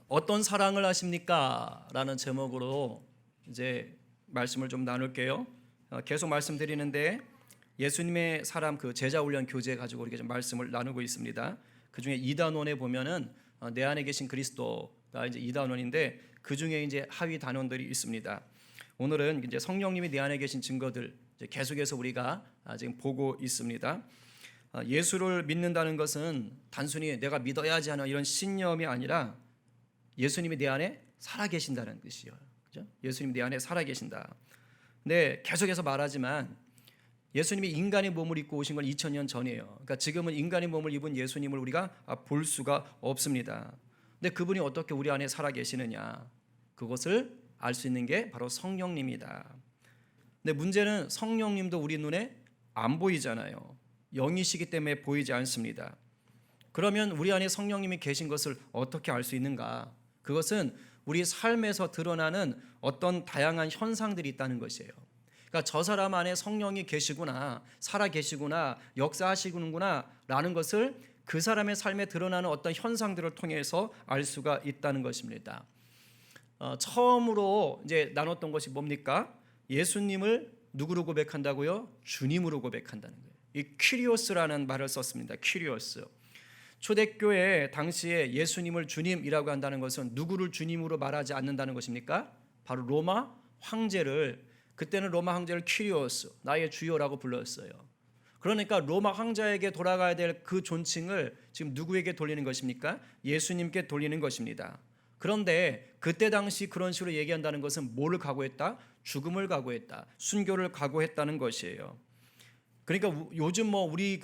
어떤 사랑을 하십니까? 라는 제목으로 이제 말씀을 좀 나눌게요. 계속 말씀드리는데 예수님의 사람 그 제자 훈련 교재 가지고 이렇게 좀 말씀을 나누고 있습니다. 그 중에 2단원에 보면은 내 안에 계신 그리스도가 이제 2단원인데 그 중에 이제 하위 단원들이 있습니다. 오늘은 이제 성령님이 내 안에 계신 증거들 이제 계속해서 우리가 지금 보고 있습니다. 예수를 믿는다는 것은 단순히 내가 믿어야지 하는 이런 신념이 아니라 예수님이 내 안에 살아계신다는 뜻이에요. 그죠? 예수님이 내 안에 살아계신다. 근데 계속해서 말하지만 예수님이 인간의 몸을 입고 오신 건 2000년 전이에요. 그러니까 지금은 인간의 몸을 입은 예수님을 우리가 볼 수가 없습니다. 근데 그분이 어떻게 우리 안에 살아계시느냐? 그것을 알 수 있는 게 바로 성령님이다. 근데 문제는 성령님도 우리 눈에 안 보이잖아요. 영이시기 때문에 보이지 않습니다. 그러면 우리 안에 성령님이 계신 것을 어떻게 알 수 있는가? 그것은 우리 삶에서 드러나는 어떤 다양한 현상들이 있다는 것이에요. 그러니까 저 사람 안에 성령이 계시구나, 살아 계시구나, 역사하시는구나 라는 것을 그 사람의 삶에 드러나는 어떤 현상들을 통해서 알 수가 있다는 것입니다. 처음으로 이제 나눴던 것이 뭡니까? 예수님을 누구로 고백한다고요? 주님으로 고백한다는 거예요. 이 퀴리오스라는 말을 썼습니다. 퀴리오스. 초대교회 당시에 예수님을 주님이라고 한다는 것은 누구를 주님으로 말하지 않는다는 것입니까? 바로 로마 황제를, 그때는 로마 황제를 퀴리오스, 나의 주요라고 불렀어요. 그러니까 로마 황제에게 돌아가야 될 그 존칭을 지금 누구에게 돌리는 것입니까? 예수님께 돌리는 것입니다. 그런데 그때 당시 그런 식으로 얘기한다는 것은 뭐를 각오했다? 죽음을 각오했다. 순교를 각오했다는 것이에요. 그러니까 요즘 우리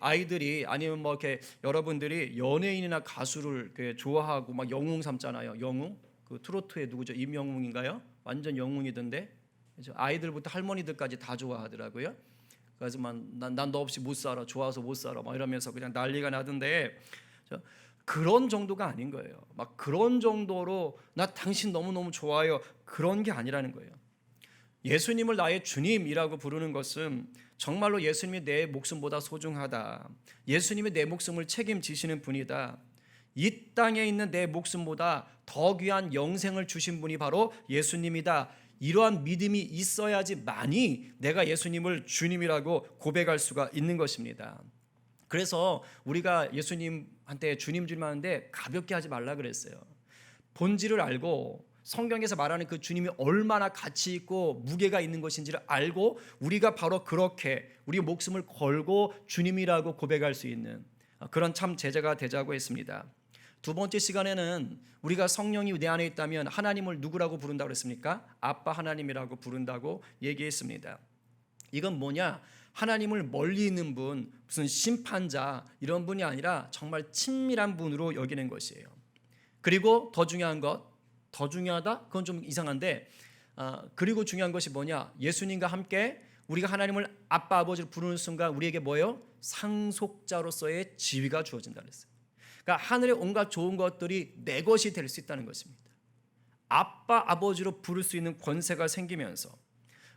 아이들이 아니면 이렇게 여러분들이 연예인이나 가수를 좋아하고 막 영웅 삼잖아요. 영웅? 그 트로트의 누구죠? 임영웅인가요? 완전 영웅이던데. 아이들부터 할머니들까지 다 좋아하더라고요. 그래서 난 너 없이 못 살아. 좋아서 못 살아. 막 이러면서 그냥 난리가 나던데 그런 정도가 아닌 거예요. 막 그런 정도로 나 당신 너무너무 좋아요. 그런 게 아니라는 거예요. 예수님을 나의 주님이라고 부르는 것은 정말로 예수님이 내 목숨보다 소중하다. 예수님이 내 목숨을 책임지시는 분이다. 이 땅에 있는 내 목숨보다 더 귀한 영생을 주신 분이 바로 예수님이다. 이러한 믿음이 있어야지만이 내가 예수님을 주님이라고 고백할 수가 있는 것입니다. 그래서 우리가 예수님한테 주님 하는데 가볍게 하지 말라 그랬어요. 본질을 알고 성경에서 말하는 그 주님이 얼마나 가치 있고 무게가 있는 것인지를 알고 우리가 바로 그렇게 우리 목숨을 걸고 주님이라고 고백할 수 있는 그런 참 제자가 되자고 했습니다. 두 번째 시간에는 우리가 성령이 내 안에 있다면 하나님을 누구라고 부른다고 했습니까? 아빠 하나님이라고 부른다고 얘기했습니다. 이건 뭐냐? 하나님을 멀리 있는 분, 무슨 심판자 이런 분이 아니라 정말 친밀한 분으로 여기는 것이에요. 그리고 더 중요하다? 그건 좀 이상한데 그리고 중요한 것이 뭐냐? 예수님과 함께 우리가 하나님을 아빠 아버지로 부르는 순간 우리에게 뭐예요? 상속자로서의 지위가 주어진다 그랬어요. 그러니까 하늘의 온갖 좋은 것들이 내 것이 될 수 있다는 것입니다. 아빠 아버지로 부를 수 있는 권세가 생기면서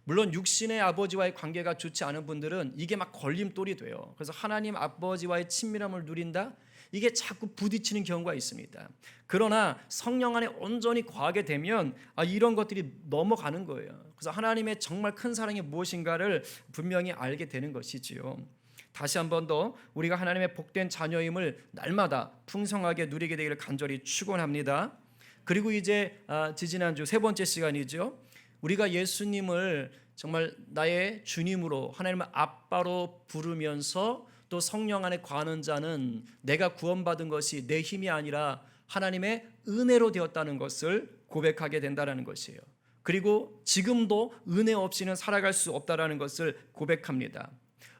물론 육신의 아버지와의 관계가 좋지 않은 분들은 이게 막 걸림돌이 돼요. 그래서 하나님 아버지와의 친밀함을 누린다? 이게 자꾸 부딪히는 경우가 있습니다. 그러나 성령 안에 온전히 거하게 되면 이런 것들이 넘어가는 거예요. 그래서 하나님의 정말 큰 사랑이 무엇인가를 분명히 알게 되는 것이지요. 다시 한 번 더 우리가 하나님의 복된 자녀임을 날마다 풍성하게 누리게 되기를 간절히 축원합니다. 그리고 이제 지지난주 세 번째 시간이죠. 우리가 예수님을 정말 나의 주님으로 하나님의 아빠로 부르면서 또 성령 안에 거하는 자는 내가 구원받은 것이 내 힘이 아니라 하나님의 은혜로 되었다는 것을 고백하게 된다는 것이에요. 그리고 지금도 은혜 없이는 살아갈 수 없다는 것을 고백합니다.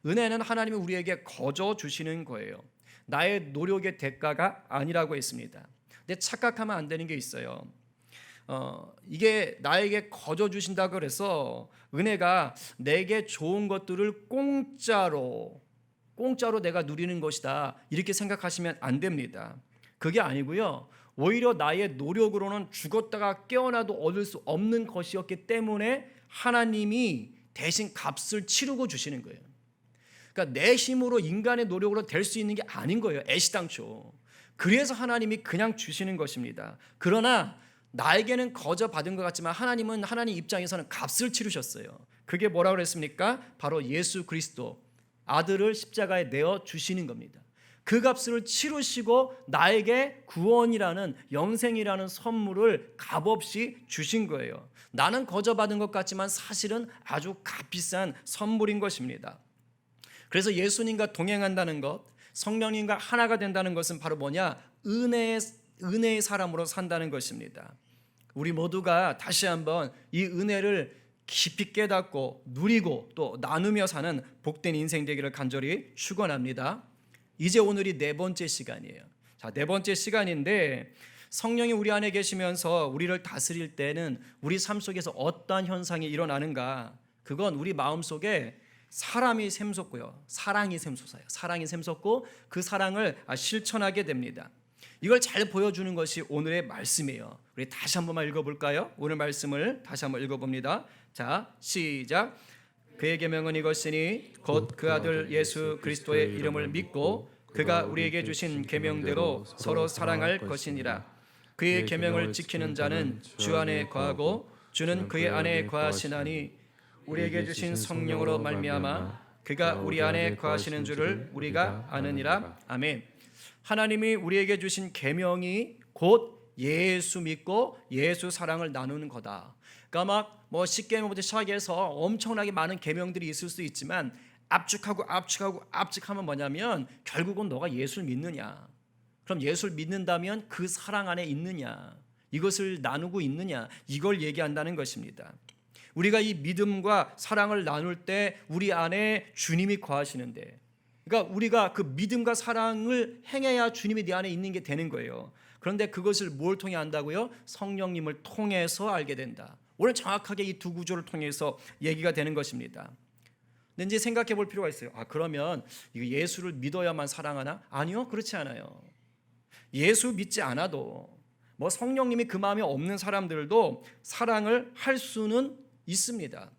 은혜는 하나님이 우리에게 거저 주시는 거예요. 나의 노력의 대가가 아니라고 했습니다. 근데 착각하면 안 되는 게 있어요. 이게 나에게 거저 주신다고 그래서 은혜가 내게 좋은 것들을 공짜로 내가 누리는 것이다 이렇게 생각하시면 안 됩니다. 그게 아니고요. 오히려 나의 노력으로는 죽었다가 깨어나도 얻을 수 없는 것이었기 때문에 하나님이 대신 값을 치르고 주시는 거예요. 그러니까 내 힘으로 인간의 노력으로 될 수 있는 게 아닌 거예요. 애시당초. 그래서 하나님이 그냥 주시는 것입니다. 그러나 나에게는 거저 받은 것 같지만 하나님은 하나님 입장에서는 값을 치르셨어요. 그게 뭐라고 그랬습니까? 바로 예수 그리스도 아들을 십자가에 내어 주시는 겁니다. 그 값을 치르시고 나에게 구원이라는 영생이라는 선물을 값없이 주신 거예요. 나는 거저 받은 것 같지만 사실은 아주 값비싼 선물인 것입니다. 그래서 예수님과 동행한다는 것, 성령님과 하나가 된다는 것은 바로 뭐냐? 은혜의 사람으로 산다는 것입니다. 우리 모두가 다시 한번 이 은혜를 깊이 깨닫고 누리고 또 나누며 사는 복된 인생 되기를 간절히 축원합니다. 이제 오늘이 네 번째 시간이에요. 자, 네 번째 시간인데 성령이 우리 안에 계시면서 우리를 다스릴 때는 우리 삶 속에서 어떠한 현상이 일어나는가? 그건 우리 마음속에 사람이 샘솟고요. 사랑이 샘솟아요. 사랑이 샘솟고 그 사랑을 실천하게 됩니다. 이걸 잘 보여주는 것이 오늘의 말씀이에요. 우리 다시 한 번만 읽어볼까요? 오늘 말씀을 다시 한번 읽어봅니다. 자, 시작. 그의 계명은 이것이니 곧 그 아들 예수 그리스도의 이름을 믿고 그가 우리에게 주신 계명대로 서로 사랑할 것이니라. 그의 계명을 지키는 자는 주 안에 거하고 주는 그의 안에 거하시나니 우리에게 주신 성령으로 말미암아 그가 우리 안에 거하시는 줄을 우리가 아느니라. 아멘. 하나님이 우리에게 주신 계명이 곧 예수 믿고 예수 사랑을 나누는 거다. 그러니까 막 뭐 10계명부터 시작해서 엄청나게 많은 계명들이 있을 수 있지만 압축하면 뭐냐면 결국은 너가 예수를 믿느냐. 그럼 예수를 믿는다면 그 사랑 안에 있느냐. 이것을 나누고 있느냐. 이걸 얘기한다는 것입니다. 우리가 이 믿음과 사랑을 나눌 때 우리 안에 주님이 거하시는데, 그러니까 우리가 그 믿음과 사랑을 행해야 주님이 내 안에 있는 게 되는 거예요. 그런데 그것을 뭘 통해 안다고요? 성령님을 통해서 알게 된다. 오늘 정확하게 이 두 구조를 통해서 얘기가 되는 것입니다. 근데 이제 생각해 볼 필요가 있어요. 그러면 이거 예수를 믿어야만 사랑하나? 아니요, 그렇지 않아요. 예수 믿지 않아도 뭐 성령님이 그 마음에 없는 사람들도 사랑을 할 수는 있습니다.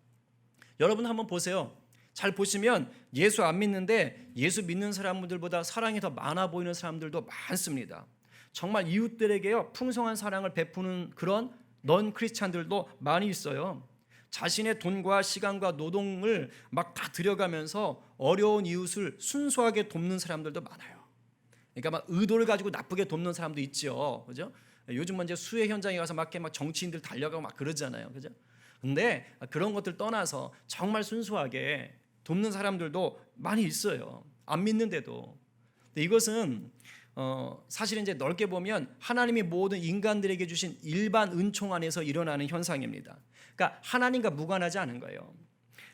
여러분 한번 보세요. 잘 보시면 예수 안 믿는데 예수 믿는 사람들보다 사랑이 더 많아 보이는 사람들도 많습니다. 정말 이웃들에게요 풍성한 사랑을 베푸는 그런 넌 크리스찬들도 많이 있어요. 자신의 돈과 시간과 노동을 막 다 들여가면서 어려운 이웃을 순수하게 돕는 사람들도 많아요. 그러니까 막 의도를 가지고 나쁘게 돕는 사람도 있죠, 그죠? 요즘 이제 수해 현장에 가서 막 정치인들 달려가고 막 그러잖아요, 그죠? 근데 그런 것들 떠나서 정말 순수하게 돕는 사람들도 많이 있어요. 안 믿는데도. 근데 이것은 사실 이제 넓게 보면 하나님이 모든 인간들에게 주신 일반 은총 안에서 일어나는 현상입니다. 그러니까 하나님과 무관하지 않은 거예요.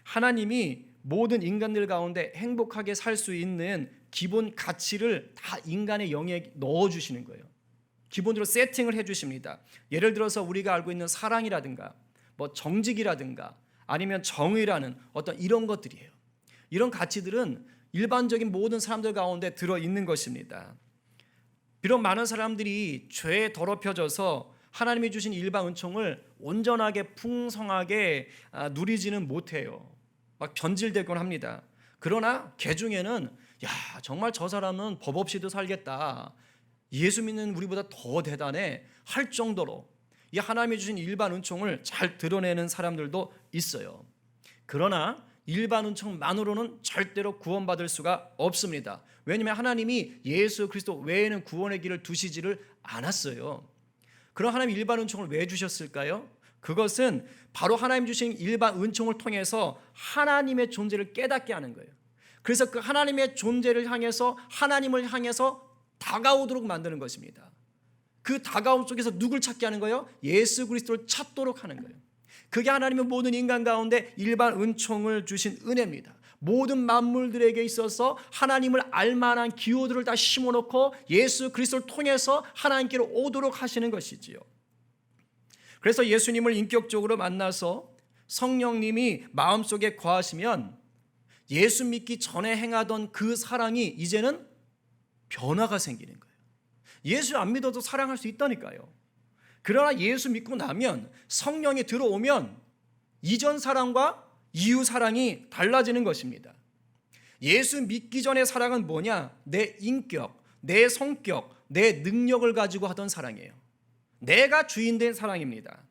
하나님이 모든 인간들 가운데 행복하게 살 수 있는 기본 가치를 다 인간의 영역에 넣어주시는 거예요. 기본으로 세팅을 해주십니다. 예를 들어서 우리가 알고 있는 사랑이라든가 뭐 정직이라든가 아니면 정의라는 어떤 이런 것들이에요. 이런 가치들은 일반적인 모든 사람들 가운데 들어있는 것입니다. 비록 많은 사람들이 죄에 더럽혀져서 하나님이 주신 일반 은총을 온전하게 풍성하게 누리지는 못해요. 막 변질되곤 합니다. 그러나 개 중에는 정말 저 사람은 법 없이도 살겠다. 예수 믿는 우리보다 더 대단해 할 정도로 이 하나님이 주신 일반 은총을 잘 드러내는 사람들도 있어요. 그러나 일반 은총만으로는 절대로 구원받을 수가 없습니다. 왜냐하면 하나님이 예수 그리스도 외에는 구원의 길을 두시지를 않았어요. 그럼 하나님 일반 은총을 왜 주셨을까요? 그것은 바로 하나님 주신 일반 은총을 통해서 하나님의 존재를 깨닫게 하는 거예요. 그래서 그 하나님의 존재를 향해서 하나님을 향해서 다가오도록 만드는 것입니다. 그 다가옴 속에서 누굴 찾게 하는 거예요? 예수 그리스도를 찾도록 하는 거예요. 그게 하나님의 모든 인간 가운데 일반 은총을 주신 은혜입니다. 모든 만물들에게 있어서 하나님을 알만한 기호들을 다 심어놓고 예수 그리스도를 통해서 하나님께로 오도록 하시는 것이지요. 그래서 예수님을 인격적으로 만나서 성령님이 마음속에 거하시면 예수 믿기 전에 행하던 그 사랑이 이제는 변화가 생기는 거예요. 예수 안 믿어도 사랑할 수 있다니까요. 그러나 예수 믿고 나면 성령이 들어오면 이전 사랑과 이후 사랑이 달라지는 것입니다. 예수 믿기 전의 사랑은 뭐냐? 내 인격, 내 성격, 내 능력을 가지고 하던 사랑이에요. 내가 주인 된 사랑입니다.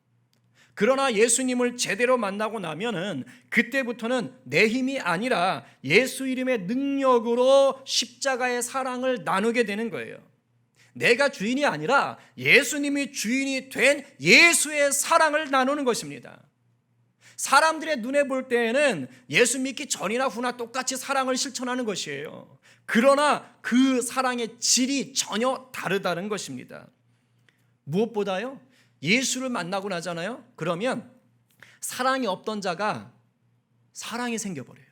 그러나 예수님을 제대로 만나고 나면은 그때부터는 내 힘이 아니라 예수 이름의 능력으로 십자가의 사랑을 나누게 되는 거예요. 내가 주인이 아니라 예수님이 주인이 된 예수의 사랑을 나누는 것입니다. 사람들의 눈에 볼 때에는 예수 믿기 전이나 후나 똑같이 사랑을 실천하는 것이에요. 그러나 그 사랑의 질이 전혀 다르다는 것입니다. 무엇보다요, 예수를 만나고 나잖아요. 그러면 사랑이 없던 자가 사랑이 생겨버려요.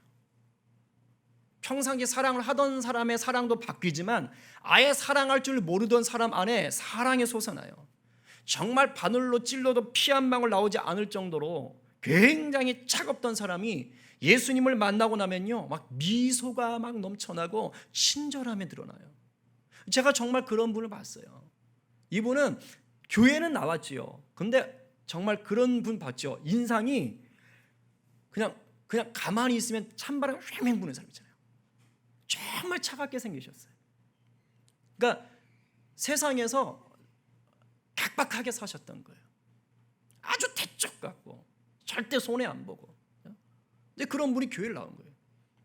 평상시 사랑을 하던 사람의 사랑도 바뀌지만 아예 사랑할 줄 모르던 사람 안에 사랑이 솟아나요. 정말 바늘로 찔러도 피 한 방울 나오지 않을 정도로 굉장히 차갑던 사람이 예수님을 만나고 나면요, 막 미소가 막 넘쳐나고 친절함이 드러나요. 제가 정말 그런 분을 봤어요. 이분은 교회는 나왔지요. 근데 정말 그런 분 봤죠. 인상이 그냥 가만히 있으면 찬바람 휑휑 부는 사람 있잖아요. 정말 차갑게 생기셨어요. 그러니까 세상에서 각박하게 사셨던 거예요. 아주 대쪽 같고 절대 손해 안 보고. 근데 그런 분이 교회를 나온 거예요.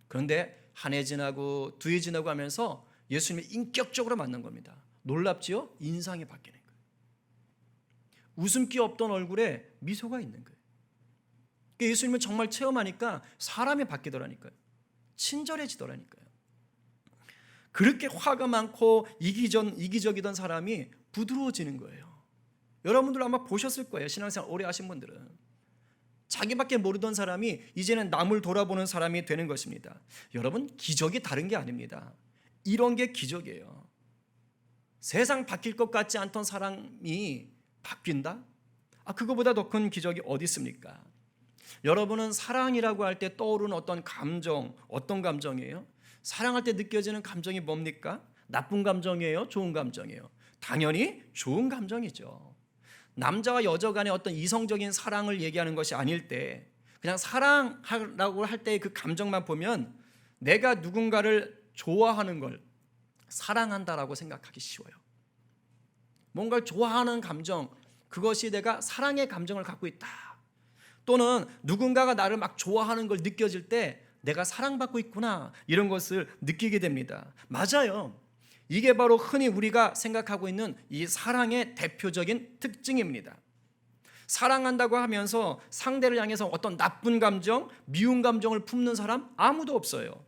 그런데 한 해 지나고 두 해 지나고 하면서 예수님을 인격적으로 만난 겁니다. 놀랍지요? 인상이 바뀌는 거예요. 웃음기 없던 얼굴에 미소가 있는 거예요. 그러니까 예수님을 정말 체험하니까 사람이 바뀌더라니까요. 친절해지더라니까요. 그렇게 화가 많고 이기적이던 사람이 부드러워지는 거예요. 여러분들 아마 보셨을 거예요. 신앙생활 오래 하신 분들은. 자기밖에 모르던 사람이 이제는 남을 돌아보는 사람이 되는 것입니다. 여러분, 기적이 다른 게 아닙니다. 이런 게 기적이에요. 세상 바뀔 것 같지 않던 사람이 바뀐다? 그거보다 더 큰 기적이 어디 있습니까? 여러분은 사랑이라고 할 때 떠오르는 어떤 감정, 어떤 감정이에요? 사랑할 때 느껴지는 감정이 뭡니까? 나쁜 감정이에요? 좋은 감정이에요? 당연히 좋은 감정이죠. 남자와 여자 간의 어떤 이성적인 사랑을 얘기하는 것이 아닐 때 그냥 사랑하라고 할 때의 그 감정만 보면 내가 누군가를 좋아하는 걸 사랑한다라고 생각하기 쉬워요. 뭔가를 좋아하는 감정, 그것이 내가 사랑의 감정을 갖고 있다. 또는 누군가가 나를 막 좋아하는 걸 느껴질 때 내가 사랑받고 있구나, 이런 것을 느끼게 됩니다. 맞아요. 이게 바로 흔히 우리가 생각하고 있는 이 사랑의 대표적인 특징입니다. 사랑한다고 하면서 상대를 향해서 어떤 나쁜 감정, 미운 감정을 품는 사람 아무도 없어요.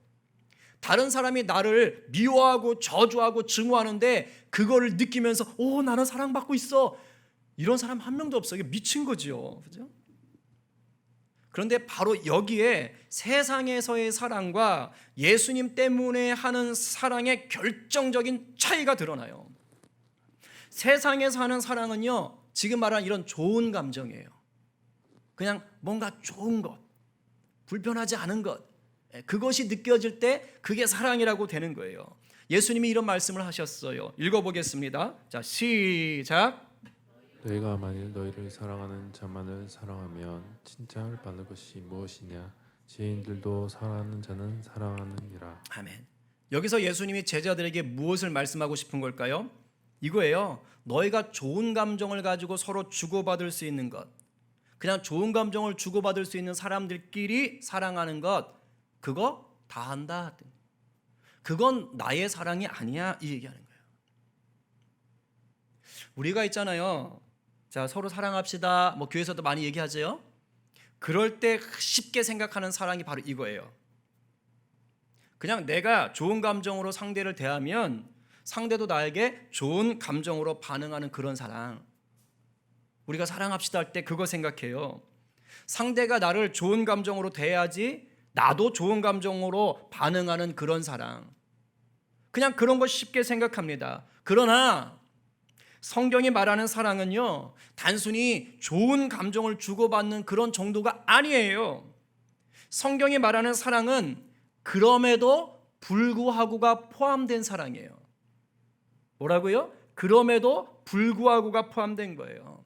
다른 사람이 나를 미워하고 저주하고 증오하는데 그거를 느끼면서 나는 사랑받고 있어, 이런 사람 한 명도 없어요. 이게 미친 거죠. 그죠? 그런데 바로 여기에 세상에서의 사랑과 예수님 때문에 하는 사랑의 결정적인 차이가 드러나요. 세상에서 하는 사랑은요, 지금 말한 이런 좋은 감정이에요. 그냥 뭔가 좋은 것, 불편하지 않은 것, 그것이 느껴질 때 그게 사랑이라고 되는 거예요. 예수님이 이런 말씀을 하셨어요. 읽어보겠습니다. 자, 시작. 너희가 만일 너희를 사랑하는 자만을 사랑하면 칭찬을 받는 것이 무엇이냐? 지인들도 사랑하는 자는 사랑하느니라. 아멘. 여기서 예수님이 제자들에게 무엇을 말씀하고 싶은 걸까요? 이거예요. 너희가 좋은 감정을 가지고 서로 주고받을 수 있는 것, 그냥 좋은 감정을 주고받을 수 있는 사람들끼리 사랑하는 것, 그거 다 한다. 그건 나의 사랑이 아니야, 이 얘기하는 거예요. 우리가 있잖아요. 자, 서로 사랑합시다. 뭐 교회에서도 많이 얘기하죠. 그럴 때 쉽게 생각하는 사랑이 바로 이거예요. 그냥 내가 좋은 감정으로 상대를 대하면 상대도 나에게 좋은 감정으로 반응하는 그런 사랑. 우리가 사랑합시다 할 때 그거 생각해요. 상대가 나를 좋은 감정으로 대해야지 나도 좋은 감정으로 반응하는 그런 사랑. 그냥 그런 거 쉽게 생각합니다. 그러나 성경이 말하는 사랑은요, 단순히 좋은 감정을 주고받는 그런 정도가 아니에요. 성경이 말하는 사랑은 그럼에도 불구하고가 포함된 사랑이에요. 뭐라고요? 그럼에도 불구하고가 포함된 거예요.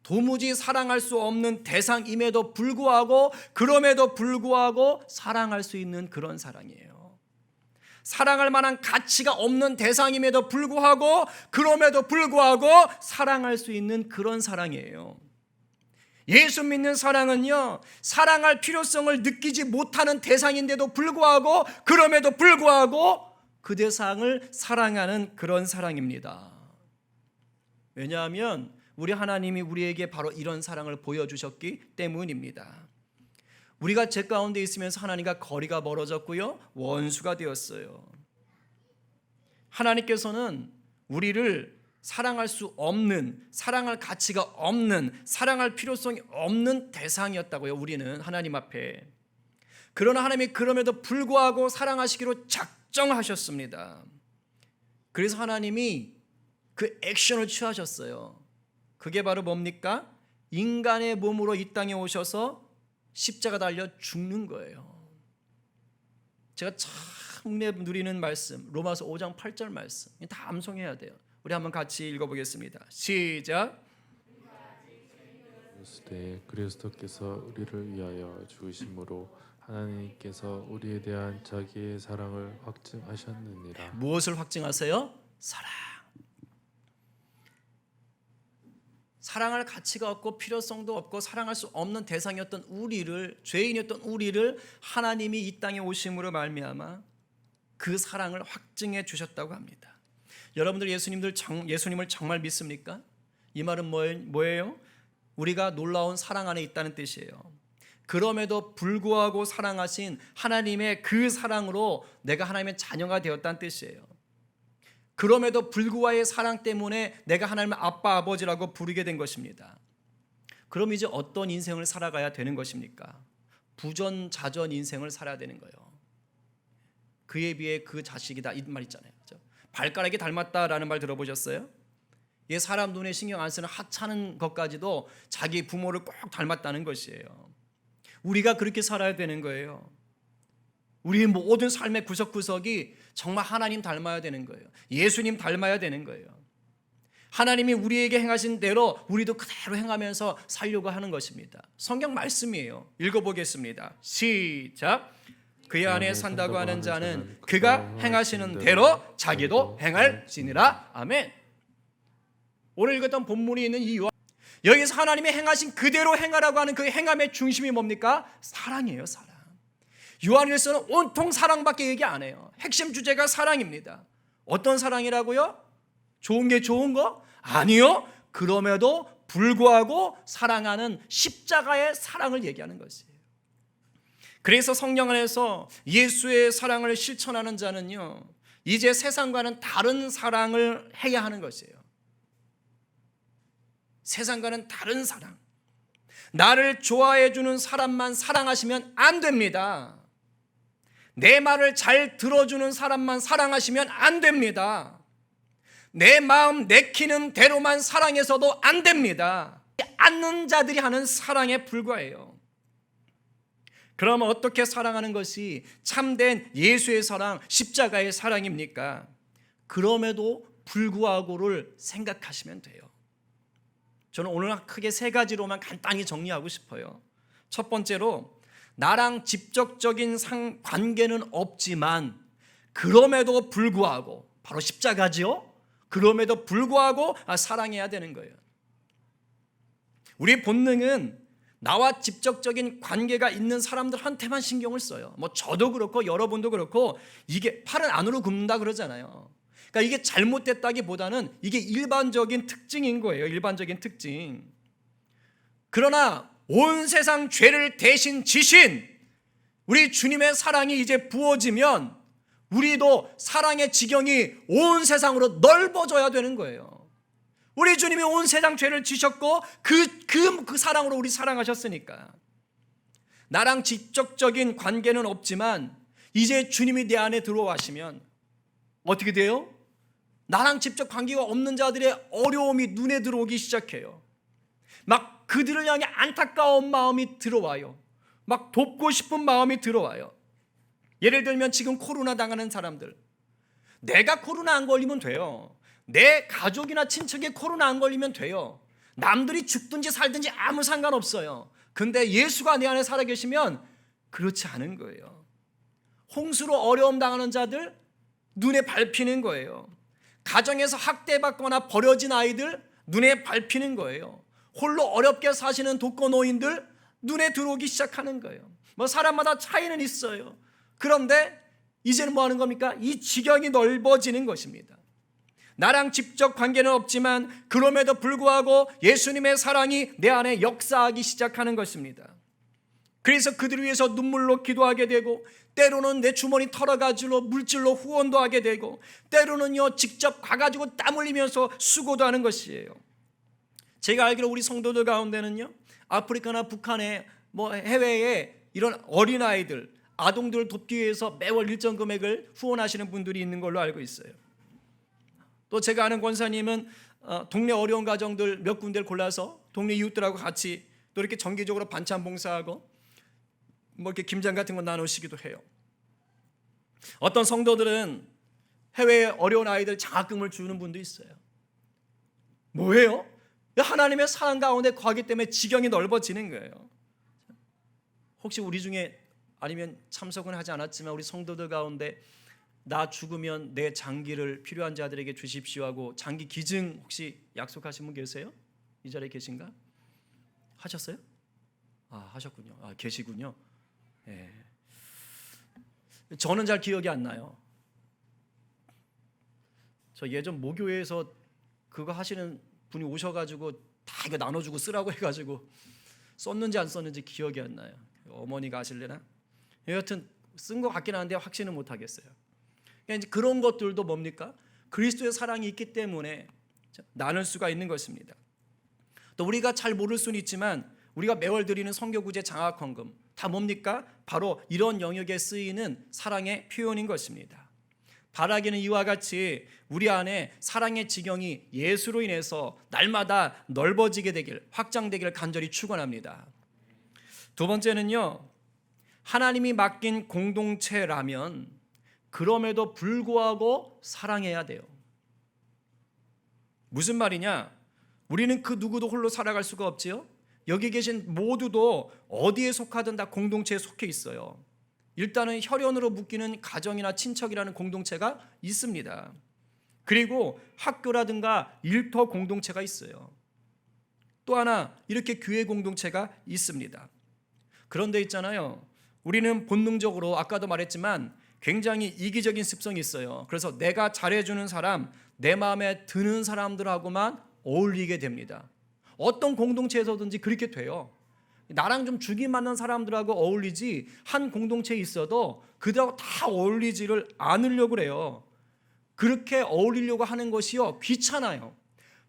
도무지 사랑할 수 없는 대상임에도 불구하고, 그럼에도 불구하고 사랑할 수 있는 그런 사랑이에요. 사랑할 만한 가치가 없는 대상임에도 불구하고 그럼에도 불구하고 사랑할 수 있는 그런 사랑이에요. 예수 믿는 사랑은요, 사랑할 필요성을 느끼지 못하는 대상인데도 불구하고 그럼에도 불구하고 그 대상을 사랑하는 그런 사랑입니다. 왜냐하면 우리 하나님이 우리에게 바로 이런 사랑을 보여주셨기 때문입니다. 우리가 죄 가운데 있으면서 하나님과 거리가 멀어졌고요, 원수가 되었어요. 하나님께서는 우리를 사랑할 수 없는, 사랑할 가치가 없는, 사랑할 필요성이 없는 대상이었다고요. 우리는 하나님 앞에. 그러나 하나님이 그럼에도 불구하고 사랑하시기로 작정하셨습니다. 그래서 하나님이 그 액션을 취하셨어요. 그게 바로 뭡니까? 인간의 몸으로 이 땅에 오셔서 십자가 달려 죽는 거예요. 제가 참 은혜 누리는 말씀, 로마서 5장 8절 말씀, 다 암송해야 돼요. 우리 한번 같이 읽어보겠습니다. 시작. 그리스도의 그리스도께서 우리를 위하여 죽으심으로 하나님께서 우리에 대한 자기의 사랑을 확증하셨느니라. 무엇을 확증하세요? 사랑. 사랑할 가치가 없고 필요성도 없고 사랑할 수 없는 대상이었던 우리를, 죄인이었던 우리를 하나님이 이 땅에 오심으로 말미암아 그 사랑을 확증해 주셨다고 합니다. 여러분들 예수님을 정말 믿습니까? 이 말은 뭐예요? 우리가 놀라운 사랑 안에 있다는 뜻이에요. 그럼에도 불구하고 사랑하신 하나님의 그 사랑으로 내가 하나님의 자녀가 되었다는 뜻이에요. 그럼에도 불구하고의 사랑 때문에 내가 하나님의 아빠 아버지라고 부르게 된 것입니다. 그럼 이제 어떤 인생을 살아가야 되는 것입니까? 부전자전 인생을 살아야 되는 거예요. 그에 비해 그 자식이다 이 말 있잖아요. 그렇죠? 발가락이 닮았다라는 말 들어보셨어요? 이 사람 눈에 신경 안 쓰는 하찮은 것까지도 자기 부모를 꼭 닮았다는 것이에요. 우리가 그렇게 살아야 되는 거예요. 우리의 모든 삶의 구석구석이 정말 하나님 닮아야 되는 거예요. 예수님 닮아야 되는 거예요. 하나님이 우리에게 행하신 대로 우리도 그대로 행하면서 살려고 하는 것입니다. 성경 말씀이에요. 읽어보겠습니다. 시작. 그의 안에 산다고 하는 자는 그가 행하시는 대로 자기도 행할지니라. 아멘. 오늘 읽었던 본문이 있는 이 여기서 하나님이 행하신 그대로 행하라고 하는 그 행함의 중심이 뭡니까? 사랑이에요. 사랑. 요한일서는 온통 사랑밖에 얘기 안 해요. 핵심 주제가 사랑입니다. 어떤 사랑이라고요? 좋은 게 좋은 거? 아니요. 그럼에도 불구하고 사랑하는 십자가의 사랑을 얘기하는 것이에요. 그래서 성령 안에서 예수의 사랑을 실천하는 자는요, 이제 세상과는 다른 사랑을 해야 하는 것이에요. 세상과는 다른 사랑. 나를 좋아해 주는 사람만 사랑하시면 안 됩니다. 내 말을 잘 들어주는 사람만 사랑하시면 안 됩니다. 내 마음 내키는 대로만 사랑해서도 안 됩니다. 않는 자들이 하는 사랑에 불과해요. 그러면 어떻게 사랑하는 것이 참된 예수의 사랑, 십자가의 사랑입니까? 그럼에도 불구하고를 생각하시면 돼요. 저는 오늘 크게 세 가지로만 간단히 정리하고 싶어요. 첫 번째로, 나랑 직접적인 관계는 없지만 그럼에도 불구하고, 바로 십자가지요. 그럼에도 불구하고 사랑해야 되는 거예요. 우리 본능은 나와 직접적인 관계가 있는 사람들한테만 신경을 써요. 뭐 저도 그렇고 여러분도 그렇고, 이게 팔은 안으로 굽는다 그러잖아요. 그러니까 이게 잘못됐다기보다는 이게 일반적인 특징인 거예요. 일반적인 특징. 그러나 온 세상 죄를 대신 지신 우리 주님의 사랑이 이제 부어지면 우리도 사랑의 지경이 온 세상으로 넓어져야 되는 거예요. 우리 주님이 온 세상 죄를 지셨고 그 사랑으로 우리 사랑하셨으니까. 나랑 직접적인 관계는 없지만 이제 주님이 내 안에 들어와시면 어떻게 돼요? 나랑 직접 관계가 없는 자들의 어려움이 눈에 들어오기 시작해요. 막 그들을 향해 안타까운 마음이 들어와요. 막 돕고 싶은 마음이 들어와요. 예를 들면 지금 코로나 당하는 사람들, 내가 코로나 안 걸리면 돼요. 내 가족이나 친척이 코로나 안 걸리면 돼요. 남들이 죽든지 살든지 아무 상관없어요. 근데 예수가 내 안에 살아계시면 그렇지 않은 거예요. 홍수로 어려움 당하는 자들, 눈에 밟히는 거예요. 가정에서 학대받거나 버려진 아이들 눈에 밟히는 거예요. 홀로 어렵게 사시는 독거노인들 눈에 들어오기 시작하는 거예요. 뭐 사람마다 차이는 있어요. 그런데 이제는 뭐 하는 겁니까? 이 지경이 넓어지는 것입니다. 나랑 직접 관계는 없지만 그럼에도 불구하고 예수님의 사랑이 내 안에 역사하기 시작하는 것입니다. 그래서 그들을 위해서 눈물로 기도하게 되고, 때로는 내 주머니 털어가지고 물질로 후원도 하게 되고, 때로는요 직접 가가지고 땀 흘리면서 수고도 하는 것이에요. 제가 알기로 우리 성도들 가운데는요, 아프리카나 북한에 뭐 해외에 이런 어린아이들, 아동들을 돕기 위해서 매월 일정 금액을 후원하시는 분들이 있는 걸로 알고 있어요. 또 제가 아는 권사님은 동네 어려운 가정들 몇 군데를 골라서 동네 이웃들하고 같이 또 이렇게 정기적으로 반찬 봉사하고 뭐 이렇게 김장 같은 거 나누시기도 해요. 어떤 성도들은 해외에 어려운 아이들 장학금을 주는 분도 있어요. 뭐예요? 하나님의 사랑 가운데 거하기 때문에 지경이 넓어지는 거예요. 혹시 우리 중에 아니면 참석은 하지 않았지만 우리 성도들 가운데 나 죽으면 내 장기를 필요한 자들에게 주십시오 하고 장기 기증 혹시 약속하신 분 계세요? 이 자리에 계신가? 하셨어요? 하셨군요. 계시군요. 예. 저는 잘 기억이 안 나요. 저 예전 모교회에서 그거 하시는 분이 오셔가지고 다 이거 나눠주고 쓰라고 해가지고 썼는지 안 썼는지 기억이 안 나요. 어머니가 아실래나? 여하튼 쓴 것 같긴 한데 확신은 못 하겠어요. 그러니까 이제 그런 것들도 뭡니까? 그리스도의 사랑이 있기 때문에 나눌 수가 있는 것입니다. 또 우리가 잘 모를 수는 있지만 우리가 매월 드리는 선교구제 장학헌금 다 뭡니까? 바로 이런 영역에 쓰이는 사랑의 표현인 것입니다. 바라기는 이와 같이 우리 안에 사랑의 지경이 예수로 인해서 날마다 넓어지게 되길, 확장되기를 간절히 축원합니다. 두 번째는요, 하나님이 맡긴 공동체라면 그럼에도 불구하고 사랑해야 돼요. 무슨 말이냐? 우리는 그 누구도 홀로 살아갈 수가 없지요. 여기 계신 모두도 어디에 속하든 다 공동체에 속해 있어요. 일단은 혈연으로 묶이는 가정이나 친척이라는 공동체가 있습니다. 그리고 학교라든가 일터 공동체가 있어요. 또 하나 이렇게 교회 공동체가 있습니다. 그런데 있잖아요, 우리는 본능적으로 아까도 말했지만 굉장히 이기적인 습성이 있어요. 그래서 내가 잘해주는 사람, 내 마음에 드는 사람들하고만 어울리게 됩니다. 어떤 공동체에서든지 그렇게 돼요. 나랑 좀 죽이 맞는 사람들하고 어울리지 한 공동체에 있어도 그들하고 다 어울리지를 않으려고 그래요. 그렇게 어울리려고 하는 것이요, 귀찮아요,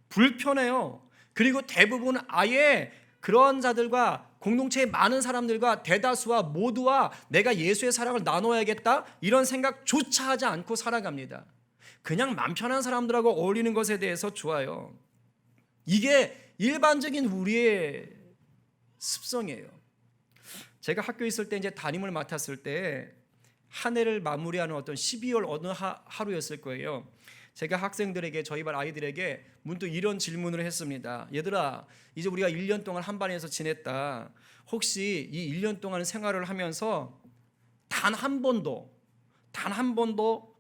불편해요. 그리고 대부분 아예 그런 자들과 공동체에 많은 사람들과 대다수와 모두와 내가 예수의 사랑을 나눠야겠다 이런 생각조차 하지 않고 살아갑니다. 그냥 맘 편한 사람들하고 어울리는 것에 대해서 좋아요. 이게 일반적인 우리의 습성이에요. 제가 학교에 있을 때 이제 담임을 맡았을 때 한 해를 마무리하는 어떤 12월 어느 하루였을 거예요. 제가 학생들에게, 저희 반 아이들에게 문득 이런 질문을 했습니다. 얘들아, 이제 우리가 1년 동안 한 반에서 지냈다. 혹시 이 1년 동안 생활을 하면서 단 한 번도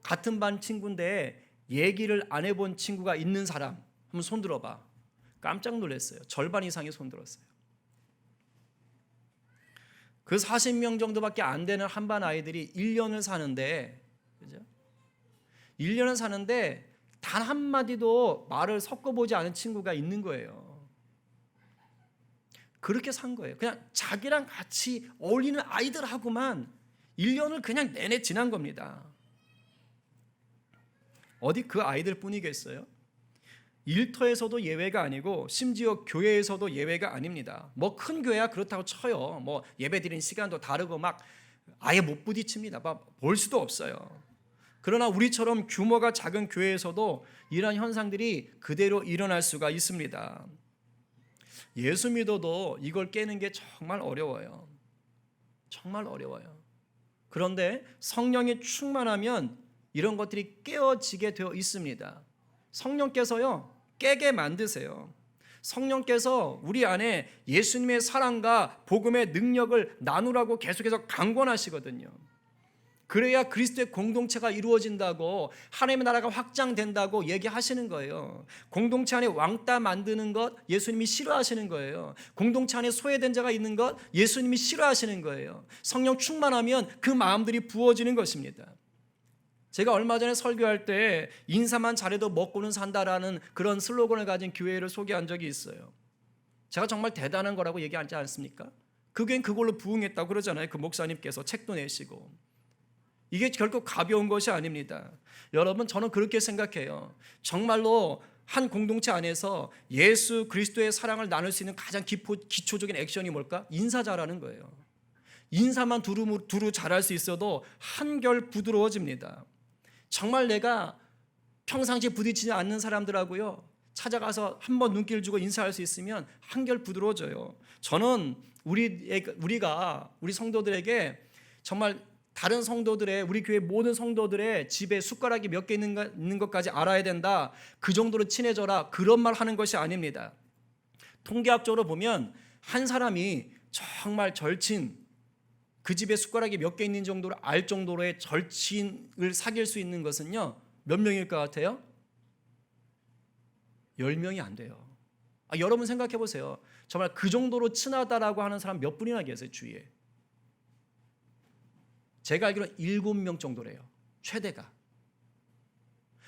같은 반 친구인데 얘기를 안 해본 친구가 있는 사람 한번 손 들어봐. 깜짝 놀랐어요. 절반 이상이 손 들었어요. 그 40명 정도밖에 안 되는 한 반 아이들이 1년을 사는데, 그죠? 1년을 사는데 단 한마디도 말을 섞어보지 않은 친구가 있는 거예요. 그렇게 산 거예요. 그냥 자기랑 같이 어울리는 아이들하고만 1년을 그냥 내내 지난 겁니다. 어디 그 아이들 뿐이겠어요? 일터에서도 예외가 아니고 심지어 교회에서도 예외가 아닙니다. 뭐 큰 교회야 그렇다고 쳐요. 뭐 예배 드리는 시간도 다르고 막 아예 못 부딪힙니다. 막 볼 수도 없어요. 그러나 우리처럼 규모가 작은 교회에서도 이러한 현상들이 그대로 일어날 수가 있습니다. 예수 믿어도 이걸 깨는 게 정말 어려워요. 정말 어려워요. 그런데 성령이 충만하면 이런 것들이 깨어지게 되어 있습니다. 성령께서요, 깨게 만드세요. 성령께서 우리 안에 예수님의 사랑과 복음의 능력을 나누라고 계속해서 강권하시거든요. 그래야 그리스도의 공동체가 이루어진다고, 하나님의 나라가 확장된다고 얘기하시는 거예요. 공동체 안에 왕따 만드는 것 예수님이 싫어하시는 거예요. 공동체 안에 소외된 자가 있는 것 예수님이 싫어하시는 거예요. 성령 충만하면 그 마음들이 부어지는 것입니다. 제가 얼마 전에 설교할 때 인사만 잘해도 먹고는 산다라는 그런 슬로건을 가진 교회를 소개한 적이 있어요. 제가 정말 대단한 거라고 얘기하지 않습니까? 그 교회는 그걸로 부흥했다고 그러잖아요. 그 목사님께서 책도 내시고. 이게 결코 가벼운 것이 아닙니다. 여러분, 저는 그렇게 생각해요. 정말로 한 공동체 안에서 예수 그리스도의 사랑을 나눌 수 있는 가장 기초적인 액션이 뭘까? 인사 잘하는 거예요. 인사만 두루 잘할 수 있어도 한결 부드러워집니다. 정말 내가 평상시에 부딪히지 않는 사람들하고요, 찾아가서 한번 눈길 주고 인사할 수 있으면 한결 부드러워져요. 저는 우리 성도들에게 정말 다른 성도들의, 우리 교회 모든 성도들의 집에 숟가락이 몇 개 있는 것까지 알아야 된다, 그 정도로 친해져라, 그런 말 하는 것이 아닙니다. 통계학적으로 보면 한 사람이 정말 절친, 그 집에 숟가락이 몇 개 있는 정도를 알 정도로의 절친을 사귈 수 있는 것은요, 몇 명일 것 같아요? 10명이 안 돼요. 여러분 생각해 보세요. 정말 그 정도로 친하다라고 하는 사람 몇 분이나 계세요, 주위에? 제가 알기로는 7명 정도래요, 최대가.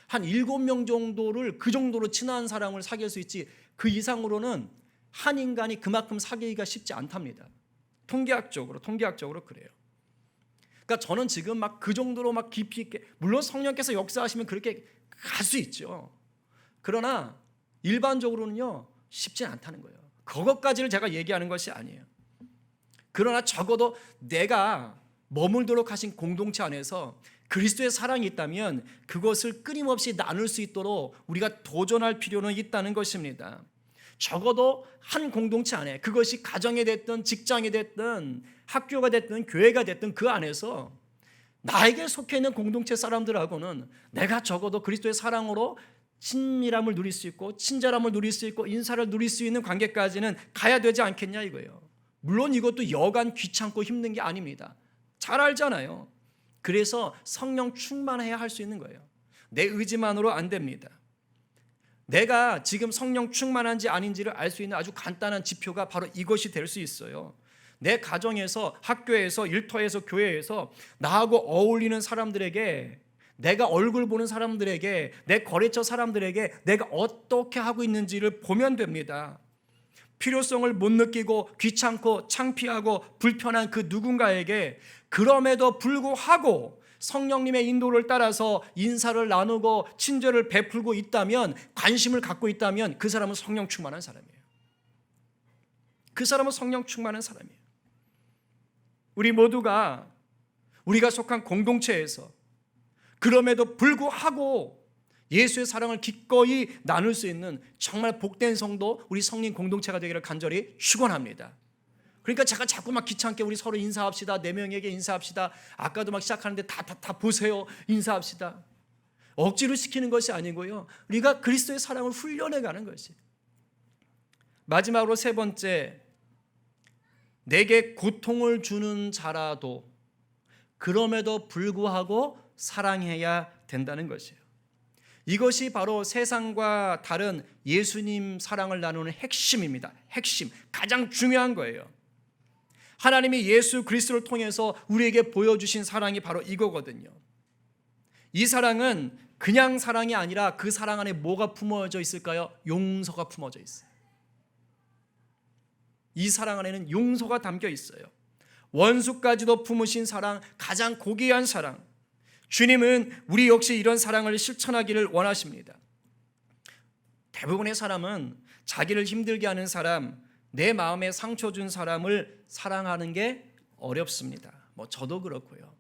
한 7명 정도를 그 정도로 친한 사람을 사귈 수 있지, 그 이상으로는 한 인간이 그만큼 사귀기가 쉽지 않답니다. 통계학적으로 그래요. 그러니까 저는 지금 막 그 정도로 막 깊이 있게, 물론 성령께서 역사하시면 그렇게 갈 수 있죠. 그러나 일반적으로는요, 쉽지 않다는 거예요. 그것까지를 제가 얘기하는 것이 아니에요. 그러나 적어도 내가 머물도록 하신 공동체 안에서 그리스도의 사랑이 있다면 그것을 끊임없이 나눌 수 있도록 우리가 도전할 필요는 있다는 것입니다. 적어도 한 공동체 안에, 그것이 가정이 됐든 직장이 됐든 학교가 됐든 교회가 됐든 그 안에서 나에게 속해 있는 공동체 사람들하고는 내가 적어도 그리스도의 사랑으로 친밀함을 누릴 수 있고 친절함을 누릴 수 있고 인사를 누릴 수 있는 관계까지는 가야 되지 않겠냐 이거예요. 물론 이것도 여간 귀찮고 힘든 게 아닙니다. 잘 알잖아요. 그래서 성령 충만해야 할 수 있는 거예요. 내 의지만으로 안 됩니다. 내가 지금 성령 충만한지 아닌지를 알 수 있는 아주 간단한 지표가 바로 이것이 될 수 있어요. 내 가정에서, 학교에서, 일터에서, 교회에서 나하고 어울리는 사람들에게, 내가 얼굴 보는 사람들에게, 내 거래처 사람들에게 내가 어떻게 하고 있는지를 보면 됩니다. 필요성을 못 느끼고 귀찮고 창피하고 불편한 그 누군가에게 그럼에도 불구하고 성령님의 인도를 따라서 인사를 나누고 친절을 베풀고 있다면, 관심을 갖고 있다면 그 사람은 성령 충만한 사람이에요. 그 사람은 성령 충만한 사람이에요. 우리 모두가 우리가 속한 공동체에서 그럼에도 불구하고 예수의 사랑을 기꺼이 나눌 수 있는 정말 복된 성도, 우리 성린 공동체가 되기를 간절히 축원합니다. 그러니까 제가 자꾸 막 귀찮게 우리 서로 인사합시다, 4명에게 인사합시다, 아까도 막 시작하는데 다 보세요, 인사합시다, 억지로 시키는 것이 아니고요, 우리가 그리스도의 사랑을 훈련해가는 것이. 마지막으로 세 번째, 내게 고통을 주는 자라도 그럼에도 불구하고 사랑해야 된다는 것이에요. 이것이 바로 세상과 다른 예수님 사랑을 나누는 핵심입니다. 핵심, 가장 중요한 거예요. 하나님이 예수 그리스도를 통해서 우리에게 보여주신 사랑이 바로 이거거든요. 이 사랑은 그냥 사랑이 아니라 그 사랑 안에 뭐가 품어져 있을까요? 용서가 품어져 있어요. 이 사랑 안에는 용서가 담겨 있어요. 원수까지도 품으신 사랑, 가장 고귀한 사랑. 주님은 우리 역시 이런 사랑을 실천하기를 원하십니다. 대부분의 사람은 자기를 힘들게 하는 사람, 내 마음에 상처 준 사람을 사랑하는 게 어렵습니다. 저도 그렇고요.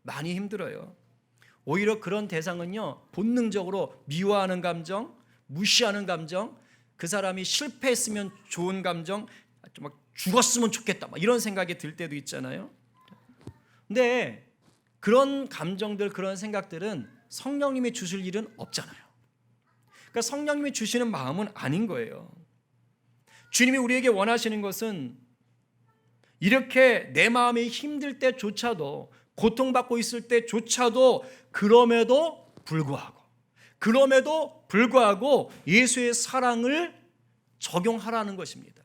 많이 힘들어요. 오히려 그런 대상은요, 본능적으로 미워하는 감정, 무시하는 감정, 그 사람이 실패했으면 좋은 감정, 막 죽었으면 좋겠다, 이런 생각이 들 때도 있잖아요. 근데 그런 감정들, 그런 생각들은 성령님이 주실 일은 없잖아요. 그러니까 성령님이 주시는 마음은 아닌 거예요. 주님이 우리에게 원하시는 것은 이렇게 내 마음이 힘들 때조차도 고통받고 있을 때조차도 그럼에도 불구하고 예수의 사랑을 적용하라는 것입니다.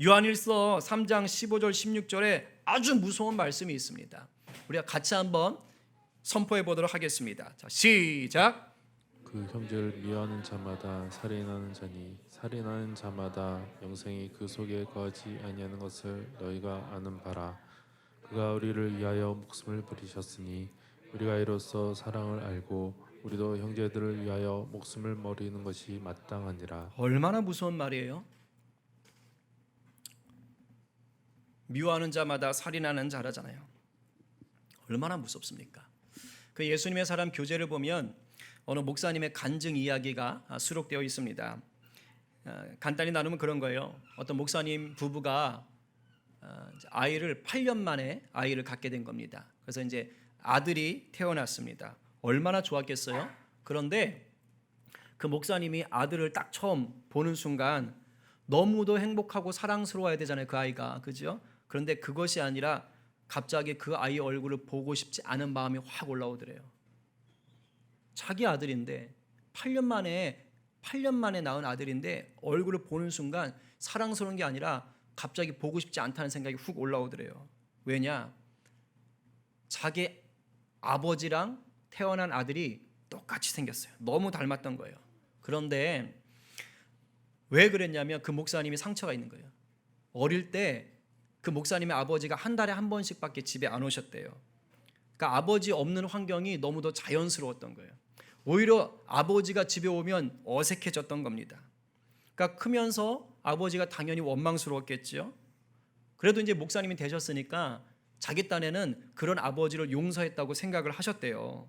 요한일서 3장 15절 16절에 아주 무서운 말씀이 있습니다. 우리가 같이 한번 선포해 보도록 하겠습니다. 자, 시작. 그 형제를 미워하는 자마다 살인하는 자니 살인하는 자마다 영생이 그 속에 거하지 아니하는 것을 너희가 아는 바라. 그가 우리를 위하여 목숨을 버리셨으니 우리가 이로써 사랑을 알고 우리도 형제들을 위하여 목숨을 버리는 것이 마땅하니라. 얼마나 무서운 말이에요. 미워하는 자마다 살인하는 자라잖아요. 얼마나 무섭습니까? 그 예수님의 사람 교제를 보면 어느 목사님의 간증 이야기가 수록되어 있습니다. 간단히 나누면 그런 거예요. 어떤 목사님 부부가 아이를 8년 만에 아이를 갖게 된 겁니다. 그래서 이제 아들이 태어났습니다. 얼마나 좋았겠어요? 그런데 그 목사님이 아들을 딱 처음 보는 순간 너무도 행복하고 사랑스러워야 되잖아요. 그 아이가. 그죠? 그런데 그것이 아니라 갑자기 그 아이 얼굴을 보고 싶지 않은 마음이 확 올라오더래요. 자기 아들인데 8년 만에 낳은 아들인데 얼굴을 보는 순간 사랑스러운 게 아니라 갑자기 보고 싶지 않다는 생각이 훅 올라오더래요. 왜냐? 자기 아버지랑 태어난 아들이 똑같이 생겼어요. 너무 닮았던 거예요. 그런데 왜 그랬냐면 그 목사님이 상처가 있는 거예요. 어릴 때 그 목사님의 아버지가 한 달에 한 번씩밖에 집에 안 오셨대요. 그러니까 아버지 없는 환경이 너무도 자연스러웠던 거예요. 오히려 아버지가 집에 오면 어색해졌던 겁니다. 그러니까 크면서 아버지가 당연히 원망스러웠겠죠. 그래도 이제 목사님이 되셨으니까 자기 딴에는 그런 아버지를 용서했다고 생각을 하셨대요.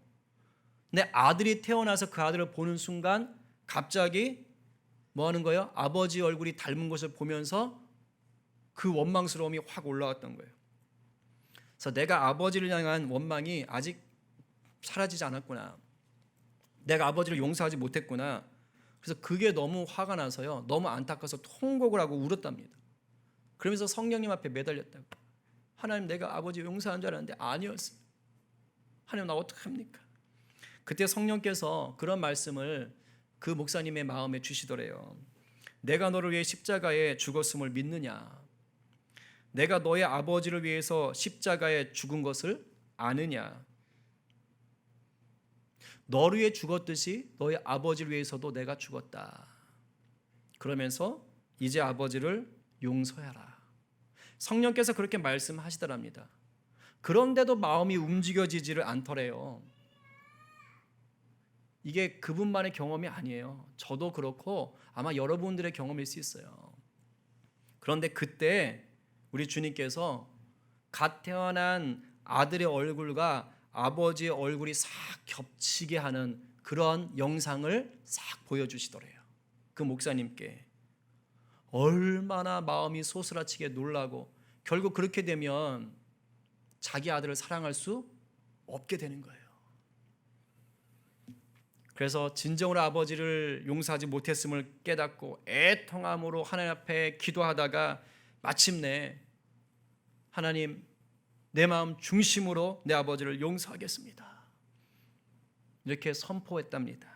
근데 아들이 태어나서 그 아들을 보는 순간 갑자기 뭐 하는 거예요? 아버지 얼굴이 닮은 것을 보면서 그 원망스러움이 확 올라왔던 거예요. 그래서 내가 아버지를 향한 원망이 아직 사라지지 않았구나. 내가 아버지를 용서하지 못했구나. 그래서 그게 너무 화가 나서요. 너무 안타까워서 통곡을 하고 울었답니다. 그러면서 성령님 앞에 매달렸다고. 하나님, 내가 아버지 용서한 줄 알았는데 아니었어요. 하나님, 나 어떡합니까? 그때 성령께서 그런 말씀을 그 목사님의 마음에 주시더래요. 내가 너를 위해 십자가에 죽었음을 믿느냐? 내가 너의 아버지를 위해서 십자가에 죽은 것을 아느냐? 너를 위해 죽었듯이 너의 아버지를 위해서도 내가 죽었다. 그러면서 이제 아버지를 용서해라. 성령께서 그렇게 말씀하시더랍니다. 그런데도 마음이 움직여지지를 않더래요. 이게 그분만의 경험이 아니에요. 저도 그렇고 아마 여러분들의 경험일 수 있어요. 그런데 그때 우리 주님께서 갓 태어난 아들의 얼굴과 아버지의 얼굴이 싹 겹치게 하는 그런 영상을 싹 보여주시더래요. 그 목사님께. 얼마나 마음이 소스라치게 놀라고 결국 그렇게 되면 자기 아들을 사랑할 수 없게 되는 거예요. 그래서 진정으로 아버지를 용서하지 못했음을 깨닫고 애통함으로 하나님 앞에 기도하다가 마침내 하나님, 내 마음 중심으로 내 아버지를 용서하겠습니다. 이렇게 선포했답니다.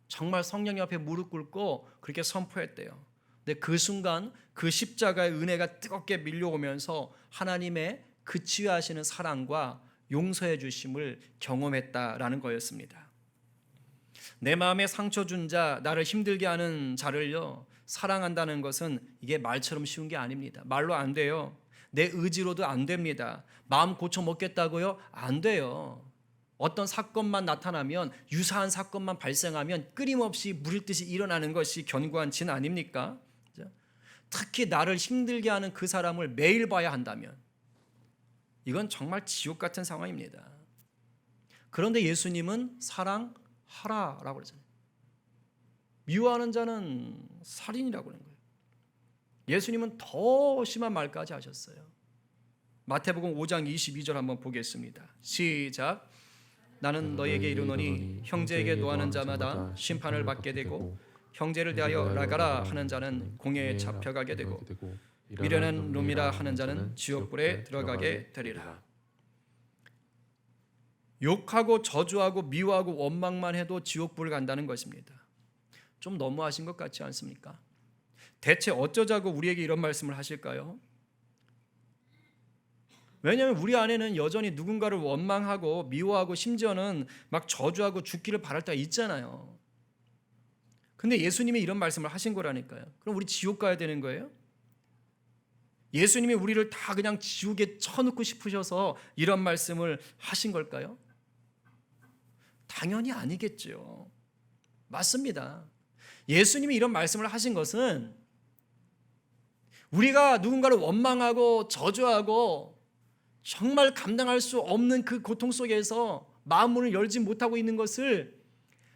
정말 성령님 앞에 무릎 꿇고 그렇게 선포했대요. 근데 그 순간 그 십자가의 은혜가 뜨겁게 밀려오면서 하나님의 그 치유하시는 사랑과 용서해 주심을 경험했다라는 거였습니다. 내 마음에 상처 준 자, 나를 힘들게 하는 자를요, 사랑한다는 것은 이게 말처럼 쉬운 게 아닙니다. 말로 안 돼요. 내 의지로도 안 됩니다. 마음 고쳐 먹겠다고요? 안 돼요. 어떤 사건만 나타나면, 유사한 사건만 발생하면 끊임없이 물일 듯이 일어나는 것이 견고한 진 아닙니까? 특히 나를 힘들게 하는 그 사람을 매일 봐야 한다면 이건 정말 지옥 같은 상황입니다. 그런데 예수님은 사랑하라라고 그러잖아요. 미워하는 자는 살인이라고 그러는 거예요. 예수님은 더 심한 말까지 하셨어요. 마태복음 5장 22절 한번 보겠습니다. 시작. 나는 너에게 이르노니 형제에게 노하는 자마다 심판을 받게 되고 형제를 대하여 나가라 하는 자는 공회에 잡혀가게 되고 미련한 놈이라 하는 자는 지옥불에 들어가게 되리라. 욕하고 저주하고 미워하고 원망만 해도 지옥불을 간다는 것입니다. 좀 너무하신 것 같지 않습니까? 대체 어쩌자고 우리에게 이런 말씀을 하실까요? 왜냐하면 우리 안에는 여전히 누군가를 원망하고 미워하고 심지어는 막 저주하고 죽기를 바랄 때가 있잖아요. 근데 예수님이 이런 말씀을 하신 거라니까요. 그럼 우리 지옥 가야 되는 거예요? 예수님이 우리를 다 그냥 지옥에 쳐넣고 싶으셔서 이런 말씀을 하신 걸까요? 당연히 아니겠죠. 맞습니다. 예수님이 이런 말씀을 하신 것은 우리가 누군가를 원망하고 저주하고 정말 감당할 수 없는 그 고통 속에서 마음 문을 열지 못하고 있는 것을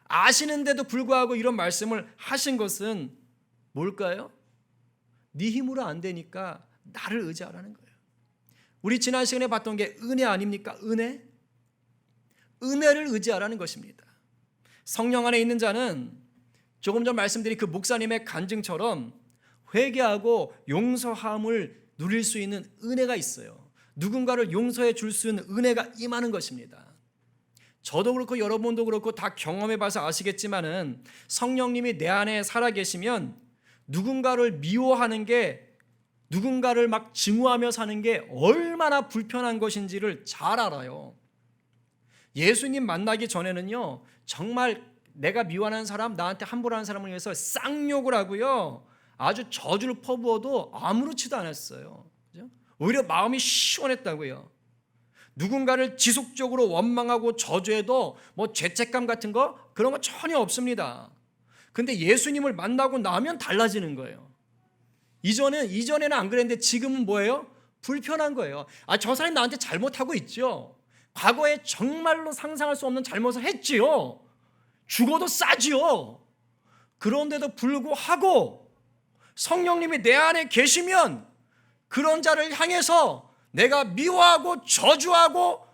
아시는데도 불구하고 이런 말씀을 하신 것은 뭘까요? 네 힘으로 안 되니까 나를 의지하라는 거예요. 우리 지난 시간에 봤던 게 은혜 아닙니까? 은혜? 은혜를 의지하라는 것입니다. 성령 안에 있는 자는 조금 전 말씀드린 그 목사님의 간증처럼 회개하고 용서함을 누릴 수 있는 은혜가 있어요. 누군가를 용서해 줄 수 있는 은혜가 임하는 것입니다. 저도 그렇고 여러분도 그렇고 다 경험해 봐서 아시겠지만은 성령님이 내 안에 살아 계시면 누군가를 미워하는 게, 누군가를 막 증오하며 사는 게 얼마나 불편한 것인지를 잘 알아요. 예수님 만나기 전에는요, 정말 내가 미워하는 사람, 나한테 함부로 하는 사람을 위해서 쌍욕을 하고요, 아주 저주를 퍼부어도 아무렇지도 않았어요. 그죠? 오히려 마음이 시원했다고요. 누군가를 지속적으로 원망하고 저주해도 뭐 죄책감 같은 거 그런 거 전혀 없습니다. 근데 예수님을 만나고 나면 달라지는 거예요. 이전에는 안 그랬는데 지금은 뭐예요? 불편한 거예요. 저 사람이 나한테 잘못하고 있죠. 과거에 정말로 상상할 수 없는 잘못을 했지요. 죽어도 싸지요. 그런데도 불구하고 성령님이 내 안에 계시면 그런 자를 향해서 내가 미워하고 저주하고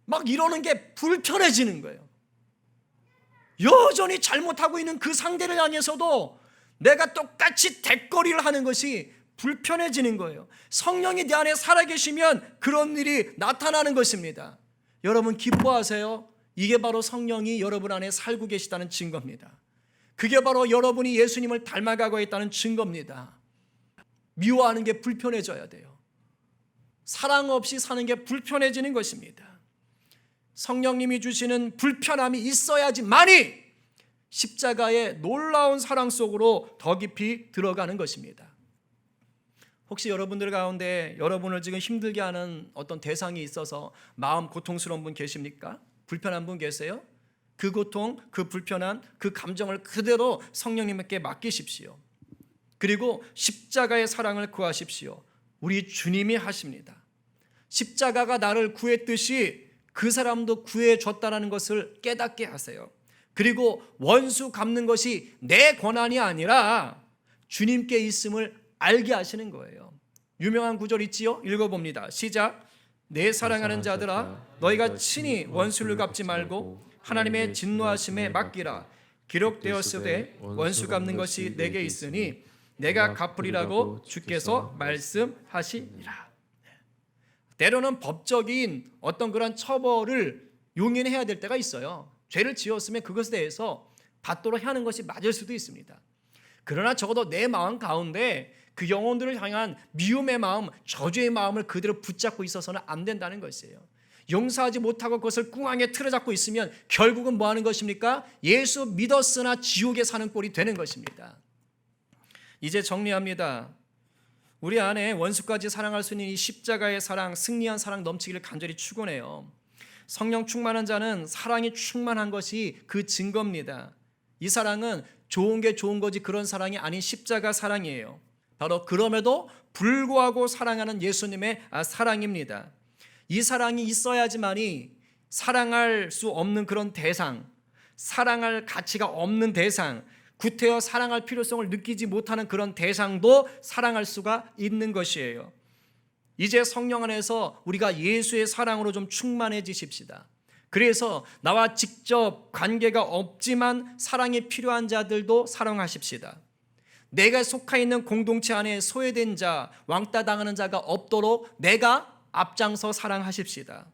막 이러는 게 불편해지는 거예요. 여전히 잘못하고 있는 그 상대를 향해서도 내가 똑같이 대거리를 하는 것이 불편해지는 거예요. 성령이 내 안에 살아계시면 그런 일이 나타나는 것입니다. 여러분 기뻐하세요. 이게 바로 성령이 여러분 안에 살고 계시다는 증거입니다. 그게 바로 여러분이 예수님을 닮아가고 있다는 증거입니다. 미워하는 게 불편해져야 돼요. 사랑 없이 사는 게 불편해지는 것입니다. 성령님이 주시는 불편함이 있어야지만이 십자가의 놀라운 사랑 속으로 더 깊이 들어가는 것입니다. 혹시 여러분들 가운데 여러분을 지금 힘들게 하는 어떤 대상이 있어서 마음 고통스러운 분 계십니까? 불편한 분 계세요? 그 고통, 그 불편한 그 감정을 그대로 성령님께 맡기십시오. 그리고 십자가의 사랑을 구하십시오. 우리 주님이 하십니다. 십자가가 나를 구했듯이 그 사람도 구해줬다는 것을 깨닫게 하세요. 그리고 원수 갚는 것이 내 권한이 아니라 주님께 있음을 알게 하시는 거예요. 유명한 구절 있지요? 읽어봅니다. 시작. 내 사랑하는 자들아, 너희가 친히 원수를 갚지 말고 하나님의 진노하심에 맡기라. 기록되었으되 원수 갚는 것이 내게 있으니 내가 갚으리라고 주께서 말씀하시니라. 때로는 법적인 어떤 그런 처벌을 용인해야 될 때가 있어요. 죄를 지었으면 그것에 대해서 받도록 하는 것이 맞을 수도 있습니다. 그러나 적어도 내 마음 가운데 그 영혼들을 향한 미움의 마음, 저주의 마음을 그대로 붙잡고 있어서는 안 된다는 것이에요. 용서하지 못하고 그것을 꿍하게 틀어잡고 있으면 결국은 뭐 하는 것입니까? 예수 믿었으나 지옥에 사는 꼴이 되는 것입니다. 이제 정리합니다. 우리 안에 원수까지 사랑할 수 있는 이 십자가의 사랑, 승리한 사랑 넘치기를 간절히 축원해요. 성령 충만한 자는 사랑이 충만한 것이 그 증거입니다. 이 사랑은 좋은 게 좋은 거지 그런 사랑이 아닌 십자가 사랑이에요. 바로 그럼에도 불구하고 사랑하는 예수님의 사랑입니다. 이 사랑이 있어야지만이 사랑할 수 없는 그런 대상, 사랑할 가치가 없는 대상, 구태여 사랑할 필요성을 느끼지 못하는 그런 대상도 사랑할 수가 있는 것이에요. 이제 성령 안에서 우리가 예수의 사랑으로 좀 충만해지십시다. 그래서 나와 직접 관계가 없지만 사랑이 필요한 자들도 사랑하십시다. 내가 속해 있는 공동체 안에 소외된 자, 왕따 당하는 자가 없도록 내가 앞장서 사랑하십시다.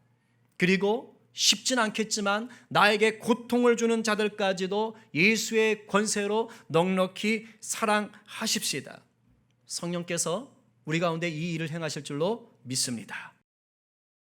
그리고 쉽진 않겠지만 나에게 고통을 주는 자들까지도 예수의 권세로 넉넉히 사랑하십시다. 성령께서 우리 가운데 이 일을 행하실 줄로 믿습니다.